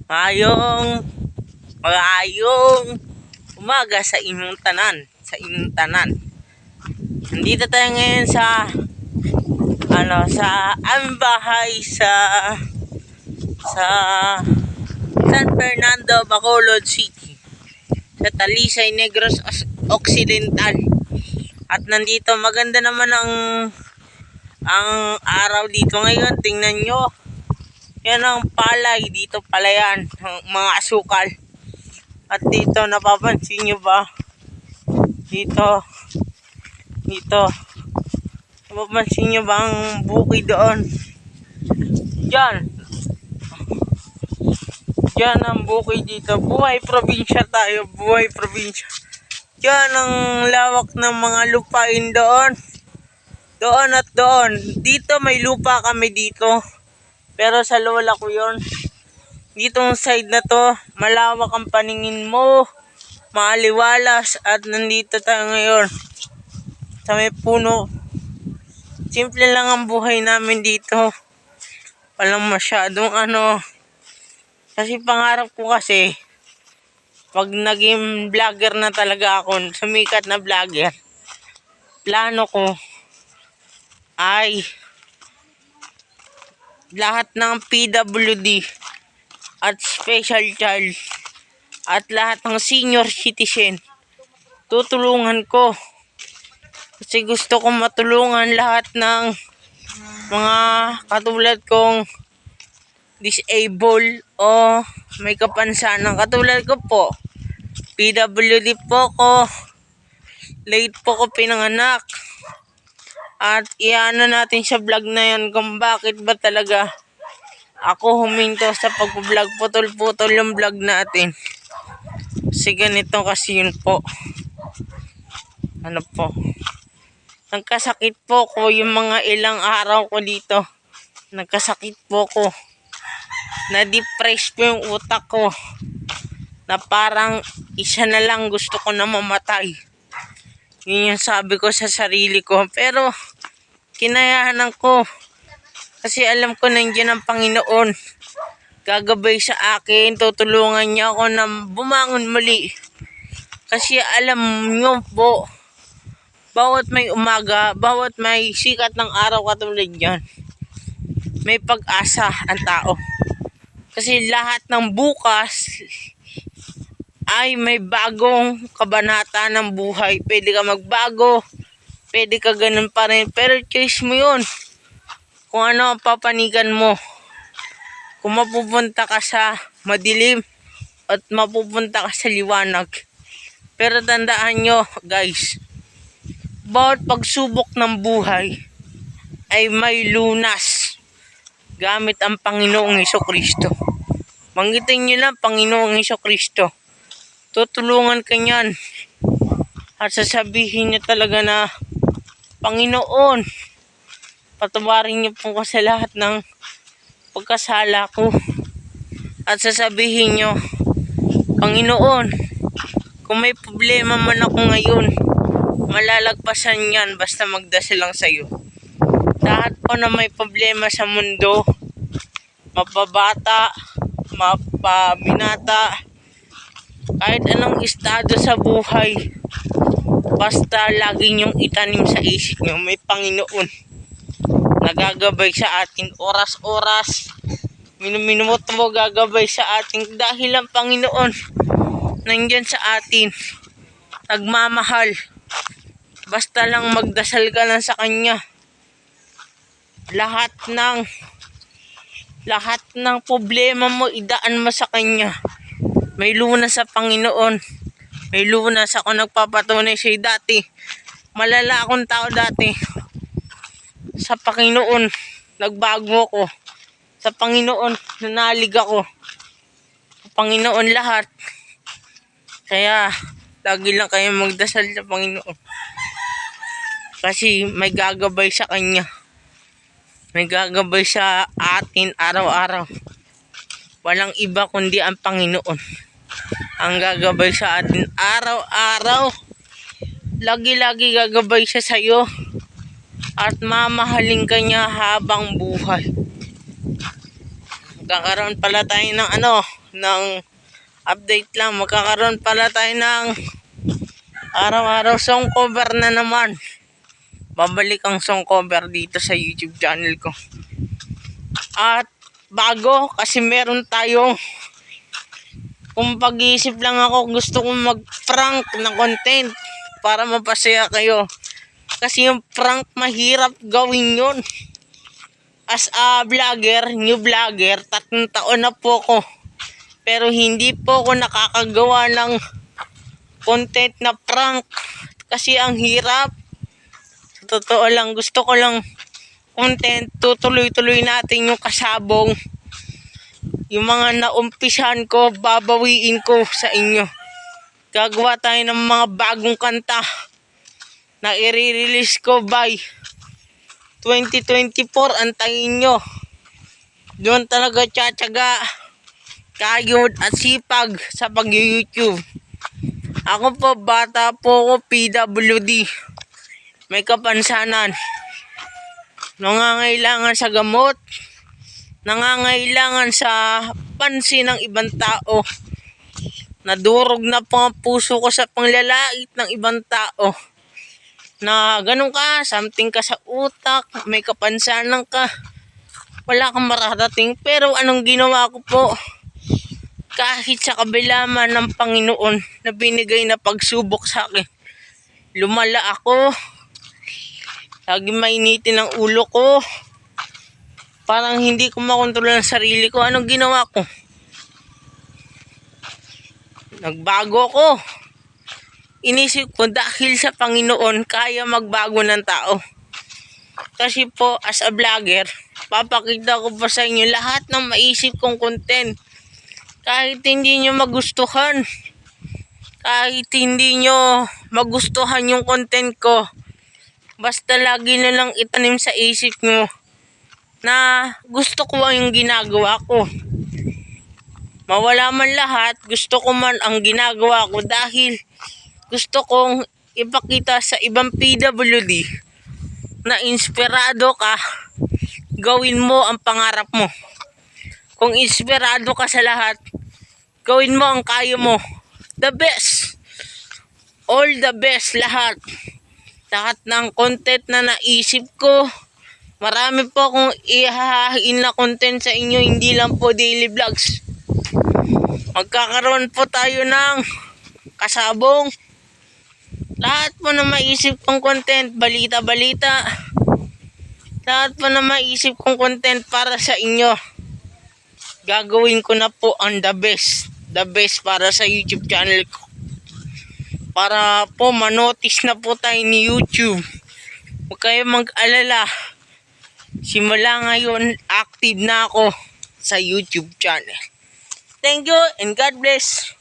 Mayong Maayong umaga sa inyong tanan. Nandito tayo ngayon sa aming bahay sa San Fernando, Bacolod City, sa Talisay, Negros Occidental. At nandito maganda naman ang araw dito ngayon. Tingnan nyo. Yan ang palay dito, palayan, ang mga asukal. At dito, napapansin nyo ba? Dito. Napapansin nyo ba ang bukid doon? Diyan ang bukid dito. Buhay probinsya tayo, buhay probinsya. Diyan ang lawak ng mga lupain doon. Doon at doon. Dito may lupa kami dito. Pero sa lola ko yon. Dito ang side na to, malawak ang paningin mo, maaliwalas. At nandito tayo ngayon sa may puno. Simple lang ang buhay namin dito. Walang masyadong kasi pangarap ko kasi pag naging vlogger na talaga ako, sumikat na vlogger, plano ko ay lahat ng PWD at special child at lahat ng senior citizen tutulungan ko. Kasi gusto kong matulungan lahat ng mga katulad kong disable o may kapansanan. Katulad ko po, PWD po ko, late po ko pinanganak. At iano natin sa vlog na yan kung bakit ba talaga ako huminto sa pag-vlog. Putol-putol yung vlog natin. Kasi ganito kasi yun po. Nagkasakit po ko yung mga ilang araw ko dito. Nagkasakit po ko. Na-depress po yung utak ko. Na parang isa na lang gusto ko na mamatay. Yun yung sabi ko sa sarili ko. Pero kinayahan ko. Kasi alam ko nandiyan ang Panginoon. Gagabay sa akin. Tutulungan niya ako na bumangon muli. Kasi alam nyo po, bawat may umaga, bawat may sikat ng araw katulad yan, may pag-asa ang tao. Kasi lahat ng bukas ay may bagong kabanata ng buhay. Pwede ka magbago, pwede ka ganun pa rin, pero choice mo yun. Kung ano ang papanigan mo. Kung mapupunta ka sa madilim at mapupunta ka sa liwanag. Pero tandaan nyo guys, bawat pagsubok ng buhay ay may lunas gamit ang Panginoong Hesukristo. Banggitin nyo lang Panginoong Hesukristo. Tutulungan ka niyan. At sasabihin niya talaga na, Panginoon, patawarin niyo po ko sa lahat ng pagkasala ko. At sasabihin niyo, Panginoon, kung may problema man ako ngayon, malalagpasan yan basta magdasal lang sa'yo. Lahat po na may problema sa mundo, mapabata, mapabinata, kahit anong estado sa buhay, basta lagi niyong itanim sa isip niyo, may Panginoon nagagabay sa atin oras-oras, minuto mo gagabay sa atin dahil ang Panginoon nandyan sa atin, nagmamahal. Basta lang magdasal ka lang sa Kanya. Lahat ng problema mo idaan mo sa Kanya. May lunas sa Panginoon. May lunas. Ako nagpapatunay sa'yo dati. Malala akong tao dati. Sa Panginoon, nagbago ako. Sa Panginoon, nanalig ako. Sa Panginoon lahat. Kaya, lagi lang kayo magdasal sa Panginoon. Kasi may gagabay sa Kanya. May gagabay sa atin araw-araw. Walang iba kundi ang Panginoon. Ang gagabay sa atin araw-araw. Lagi-lagi gagabay siya sa'yo. At mamahalin ka niya habang buhay. magkakaroon pala tayo ng ng update lang. Magkakaroon pala tayo ng araw-araw song cover na naman. Babalik ang song cover dito sa YouTube channel ko. At bago, kasi meron tayong, kung pag-iisip lang ako, gusto kong mag-prank na content para mapasaya kayo. Kasi yung prank mahirap gawin yun. As a vlogger, new vlogger, 3 taon na po ko. Pero hindi po ako nakakagawa ng content na prank. Kasi ang hirap. Sa totoo lang, gusto ko lang content, tutuloy-tuloy natin yung kasabong. Yung mga naumpisan ko, babawiin ko sa inyo. Gagawa tayo ng mga bagong kanta na i-release ko by 2024. Antayin nyo. Doon talaga tsatsaga, kayod at sipag sa pag-YouTube. Ako po, bata po ko, PWD. May kapansanan. Nangangailangan sa gamot. Nangangailangan sa pansin ng ibang tao. Nadurog na po ang puso ko sa panglalait ng ibang tao. Na ganun ka, something ka sa utak, may kapansanan ka, wala kang mararating. Pero anong ginawa ko po? Kahit sa kabila man ng Panginoon na binigay na pagsubok sa akin, lumala ako. Lagi mainitin ang ulo ko. Parang hindi ko makontrol ang sarili ko. Anong ginawa ko? Nagbago ko. Inisip ko dahil sa Panginoon kaya magbago ng tao. Kasi po as a vlogger, papakita ko pa sa inyo lahat ng maisip kong content. Kahit hindi nyo magustuhan, kahit hindi nyo magustuhan yung content ko, basta lagi na lang itanim sa isip nyo na gusto ko ang ginagawa ko. Mawala man lahat, gusto ko man ang ginagawa ko dahil gusto kong ipakita sa ibang PWD na inspirado ka, gawin mo ang pangarap mo. Kung inspirado ka sa lahat, gawin mo ang kaya mo. The best. All the best lahat. Lahat ng content na naisip ko, marami po akong ihahain na content sa inyo, hindi lang po daily vlogs. Magkakaroon po tayo ng kasabong. Lahat po na maisip kong content, balita-balita. Lahat po na maisip kong content para sa inyo. Gagawin ko na po ang the best. The best para sa YouTube channel ko. Para po manotice na po tayo ni YouTube. Huwag kayo mag-alala. Simula ngayon, active na ako sa YouTube channel. Thank you and God bless.